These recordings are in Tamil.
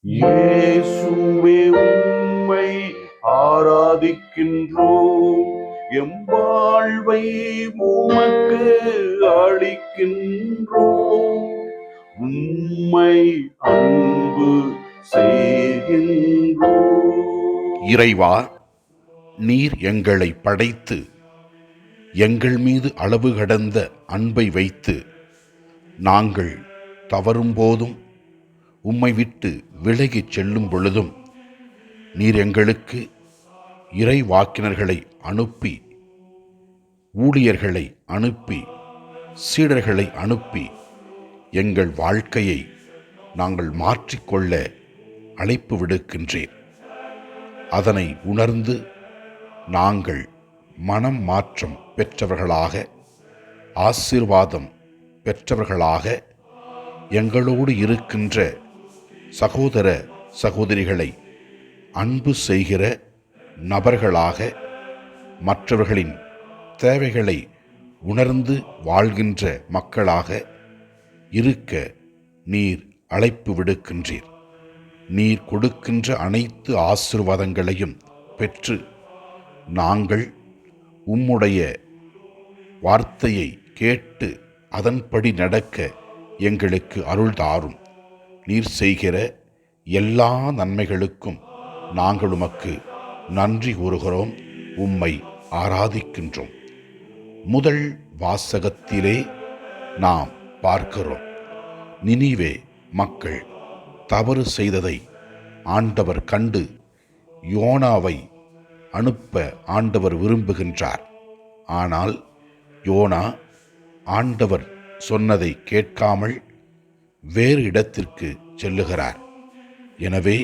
இயேசுவே உம்மை ஆராதிக்கின்றோம், எம் வாழ்வை உமக்கு அளிக்கின்றோம், உம்மை அன்பு செய்கின்றோம். இறைவா, நீர் எங்களை படைத்து எங்கள் மீது அளவு கடந்த அன்பை வைத்து நாங்கள் தவறும் போதும் உம்மை விட்டு விலகிச் செல்லும் பொழுதும் நீர் எங்களுக்கு இறைவாக்கினர்களை அனுப்பி, ஊழியர்களை அனுப்பி, சீடர்களை அனுப்பி எங்கள் வாழ்க்கையை நாங்கள் மாற்றிக்கொள்ள அழைப்பு விடுக்கின்றேன். அதனை உணர்ந்து நாங்கள் மனம் மாற்றம் பெற்றவர்களாக, ஆசீர்வாதம் பெற்றவர்களாக, எங்களோடு இருக்கின்ற சகோதர சகோதரிகளை அன்பு செய்கிற நபர்களாக, மற்றவர்களின் தேவைகளை உணர்ந்து வாழ்கின்ற மக்களாக இருக்க நீர் அழைப்பு விடுக்கின்றீர். நீர் கொடுக்கின்ற அனைத்து ஆசீர்வாதங்களையும் பெற்று நாங்கள் உம்முடைய வார்த்தையை கேட்டு அதன்படி நடக்க எங்களுக்கு அருள் தாரும். நீர் செய்கிற எல்லா நன்மைகளுக்கும் நாங்கள் உமக்கு நன்றி கூறுகிறோம், உம்மை ஆராதிக்கின்றோம். முதல் வாசகத்திலே நாம் பார்க்கிறோம், நினிவே மக்கள் தவறு செய்ததை ஆண்டவர் கண்டு யோனாவை அனுப்ப ஆண்டவர் விரும்புகின்றார். ஆனால் யோனா ஆண்டவர் சொன்னதை கேட்காமல் வேறு இடத்திற்கு செல்லுகிறார். எனவே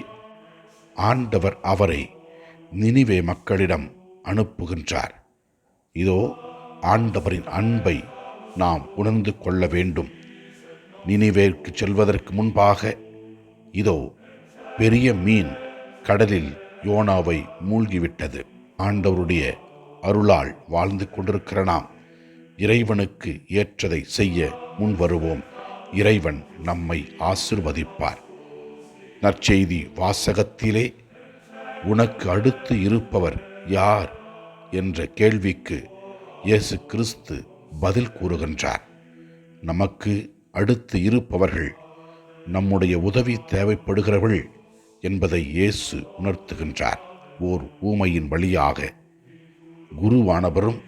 ஆண்டவர் அவரை நினிவே மக்களிடம் அனுப்புகின்றார். இதோ ஆண்டவரின் அன்பை நாம் உணர்ந்து கொள்ள வேண்டும். நினிவேற்கு செல்வதற்கு முன்பாக இதோ பெரிய மீன் கடலில் யோனாவை மூழ்கிவிட்டது. ஆண்டவருடைய அருளால் வாழ்ந்து கொண்டிருக்கிற நாம் இறைவனுக்கு ஏற்றதை செய்ய முன் வருவோம். இறைவன் நம்மை ஆசீர்வதிப்பார். நற்செய்தி வாசகத்திலே உனக்கு அடுத்து இருப்பவர் யார் என்ற கேள்விக்கு இயேசு கிறிஸ்து பதில் கூறுகின்றார். நமக்கு அடுத்து இருப்பவர்கள் நம்முடைய உதவி தேவைப்படுகிறவர்கள் என்பதை இயேசு உணர்த்துகின்றார். ஓர் ஊமையின் வழியாக குருவானவரும்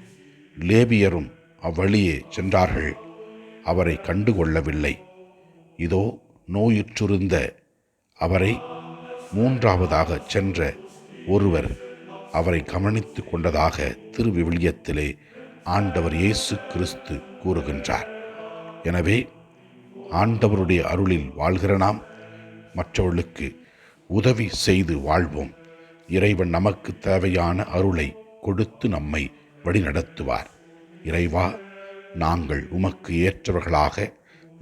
லேவியரும் அவ்வழியே சென்றார்கள். அவரை கண்டுகொள்ளவில்லை. இதோ நோயுற்றிருந்த அவரை மூன்றாவதாக சென்ற ஒருவர் அவரை கவனித்து கொண்டதாக திருவிவிலியத்திலே ஆண்டவர் இயேசு கிறிஸ்து கூறுகின்றார். எனவே ஆண்டவருடைய அருளில் வாழ்கிற நாம் மற்றவர்களுக்கு உதவி செய்து வாழ்வோம். இறைவன் நமக்கு தேவையான அருளை கொடுத்து நம்மை வழிநடத்துவார். இறைவா, நாங்கள் உமக்கு ஏற்றவர்களாக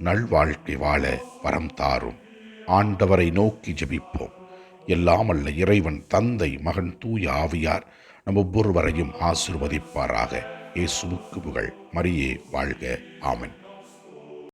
நல்வாழ்க்கை வாழ வரம் தாரும். ஆண்டவரை நோக்கி ஜெபிப்போம். எல்லாம் அல்ல இறைவன் தந்தை, மகன், தூய ஆவியார் நம் ஒவ்வொருவரையும் ஆசீர்வதிப்பாராக. இயேசுவுக்கு புகழ். மரியே வாழ்க. ஆமென்.